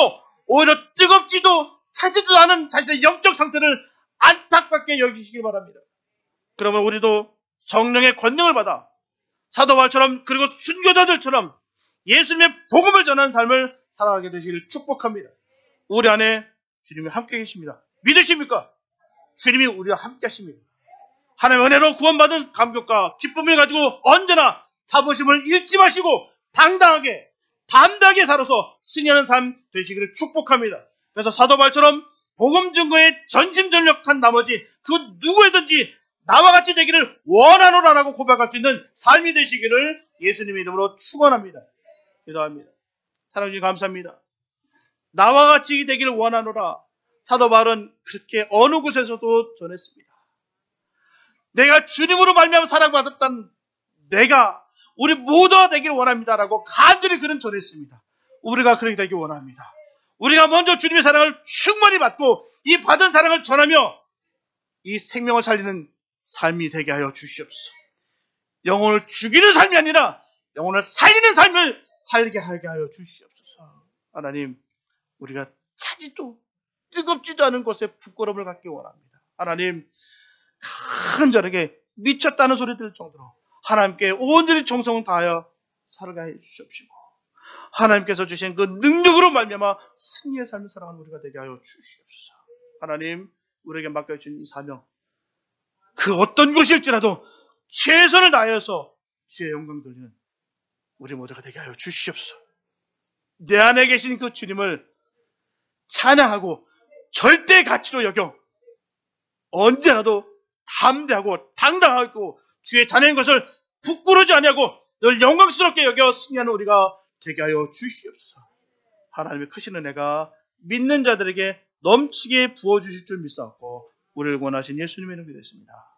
오히려 뜨겁지도 차지도 않은 자신의 영적 상태를 안타깝게 여기시기 바랍니다. 그러면 우리도 성령의 권능을 받아 사도 바울처럼 그리고 순교자들처럼 예수님의 복음을 전하는 삶을 살아가게 되시기를 축복합니다. 우리 안에 주님이 함께 계십니다. 믿으십니까? 주님이 우리와 함께 하십니다. 하나님의 은혜로 구원받은 감격과 기쁨을 가지고 언제나 자부심을 잃지 마시고 당당하게 담대하게 살아서 승리하는 삶 되시기를 축복합니다. 그래서 사도 바울처럼 복음 증거에 전심전력한 나머지 그 누구에든지 나와 같이 되기를 원하노라라고 고백할 수 있는 삶이 되시기를 예수님의 이름으로 축원합니다. 기도합니다. 사랑해 주님 감사합니다. 나와 같이 되기를 원하노라. 사도 바울은 그렇게 어느 곳에서도 전했습니다. 내가 주님으로 말미암아 사랑받았던 내가 우리 모두가 되기를 원합니다라고 간절히 그는 전했습니다. 우리가 그렇게 되길 원합니다. 우리가 먼저 주님의 사랑을 충만히 받고 이 받은 사랑을 전하며 이 생명을 살리는 삶이 되게 하여 주시옵소서. 영혼을 죽이는 삶이 아니라 영혼을 살리는 삶을 살게 하게 하여 주시옵소서. 하나님, 우리가 차지도 뜨겁지도 않은 곳에 부끄러움을 갖기 원합니다. 하나님, 간절하게 미쳤다는 소리 들을 정도로 하나님께 온전히 정성을 다하여 살아가게 해 주시옵시고, 하나님께서 주신 그 능력으로 말미암아 승리의 삶을 살아가는 우리가 되게 하여 주시옵소서. 하나님, 우리에게 맡겨주신 이 사명, 그 어떤 것일지라도 최선을 다하여서 주의 영광 돌리는 우리 모두가 되게 하여 주시옵소서. 내 안에 계신 그 주님을 찬양하고 절대 가치로 여겨 언제라도 담대하고 당당하고 주의 자녀인 것을 부끄러워하지 아니하고 늘 영광스럽게 여겨 승리하는 우리가 되게 하여 주시옵소서. 하나님의 크신 은혜가 믿는 자들에게 넘치게 부어주실 줄 믿사옵고 우리를 원하신 예수님의 이름으로 기도했습니다.